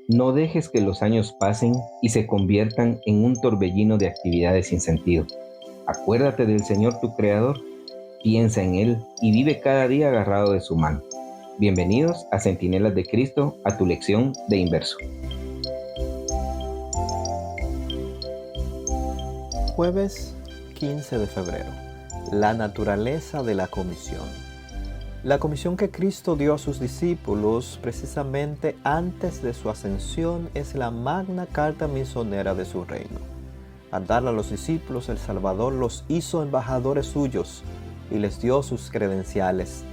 No dejes que los años pasen y se conviertan en un torbellino de actividades sin sentido. Acuérdate del Señor tu Creador, piensa en Él y vive cada día agarrado de su mano. Bienvenidos a Centinelas de Cristo, a tu lección de Inverso. Jueves 15 de febrero. La naturaleza de la comisión. La comisión que Cristo dio a sus discípulos precisamente antes de su ascensión es la magna carta misionera de su reino. Al darle a los discípulos, el Salvador los hizo embajadores suyos y les dio sus credenciales.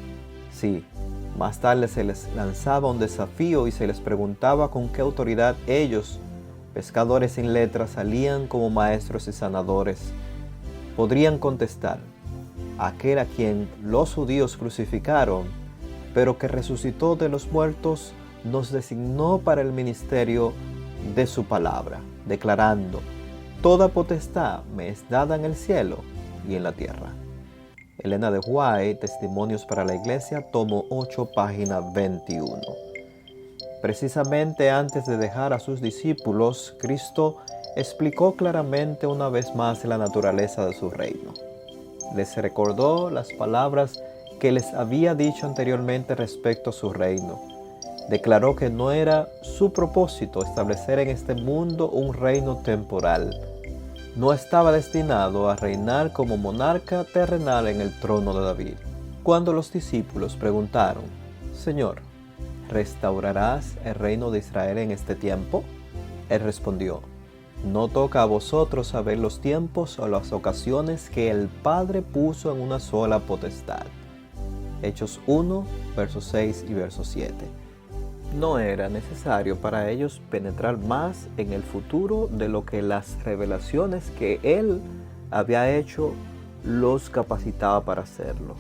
Sí, más tarde se les lanzaba un desafío y se les preguntaba con qué autoridad ellos, pescadores sin letras, salían como maestros y sanadores. Podrían contestar: aquel a quien los judíos crucificaron, pero que resucitó de los muertos, nos designó para el ministerio de su palabra, declarando: toda potestad me es dada en el cielo y en la tierra. Elena de White, Testimonios para la Iglesia, tomo 8, página 21. Precisamente antes de dejar a sus discípulos, Cristo explicó claramente una vez más la naturaleza de su reino. Les recordó las palabras que les había dicho anteriormente respecto a su reino. Declaró que no era su propósito establecer en este mundo un reino temporal. No estaba destinado a reinar como monarca terrenal en el trono de David. Cuando los discípulos preguntaron: Señor, ¿restaurarás el reino de Israel en este tiempo? Él respondió: no toca a vosotros saber los tiempos o las ocasiones que el Padre puso en una sola potestad. Hechos 1, versos 6 y verso 7. No era necesario para ellos penetrar más en el futuro de lo que las revelaciones que Él había hecho los capacitaba para hacerlo.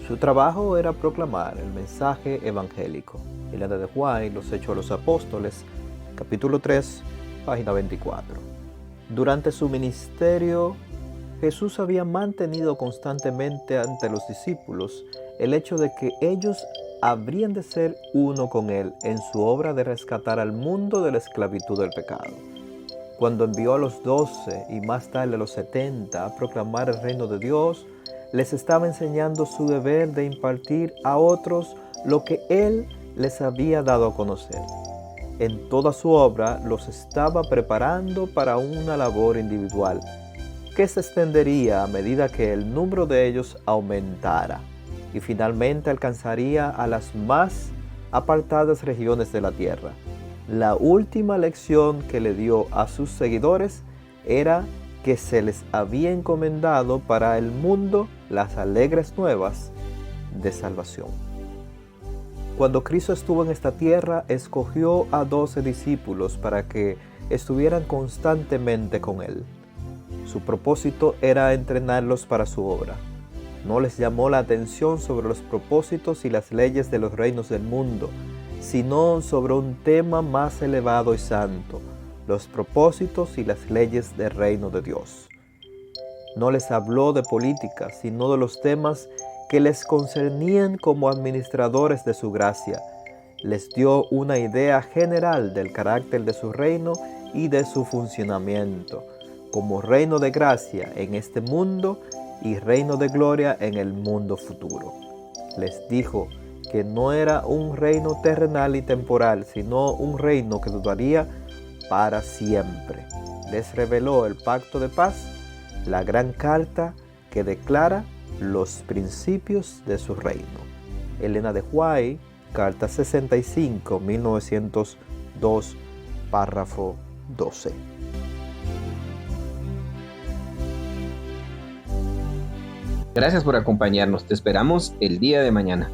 Su trabajo era proclamar el mensaje evangélico. Elena de White, Los Hechos de los Apóstoles, capítulo 3, página 24. Durante su ministerio, Jesús había mantenido constantemente ante los discípulos el hecho de que ellos habrían de ser uno con Él en su obra de rescatar al mundo de la esclavitud del pecado. Cuando envió a los 12 y más tarde a los 70 a proclamar el reino de Dios, les estaba enseñando su deber de impartir a otros lo que Él les había dado a conocer. En toda su obra los estaba preparando para una labor individual, que se extendería a medida que el número de ellos aumentara y finalmente alcanzaría a las más apartadas regiones de la tierra. La última lección que le dio a sus seguidores era que se les había encomendado para el mundo las alegres nuevas de salvación. Cuando Cristo estuvo en esta tierra, escogió a 12 discípulos para que estuvieran constantemente con Él. Su propósito era entrenarlos para su obra. No les llamó la atención sobre los propósitos y las leyes de los reinos del mundo, sino sobre un tema más elevado y santo: los propósitos y las leyes del reino de Dios. No les habló de política, sino de los temas que les concernían como administradores de su gracia. Les dio una idea general del carácter de su reino y de su funcionamiento, como reino de gracia en este mundo y reino de gloria en el mundo futuro. Les dijo que no era un reino terrenal y temporal, sino un reino que duraría para siempre. Les reveló el pacto de paz, la gran carta que declara los principios de su reino. Elena de White, carta 65, 1902, párrafo 12. Gracias por acompañarnos. Te esperamos el día de mañana.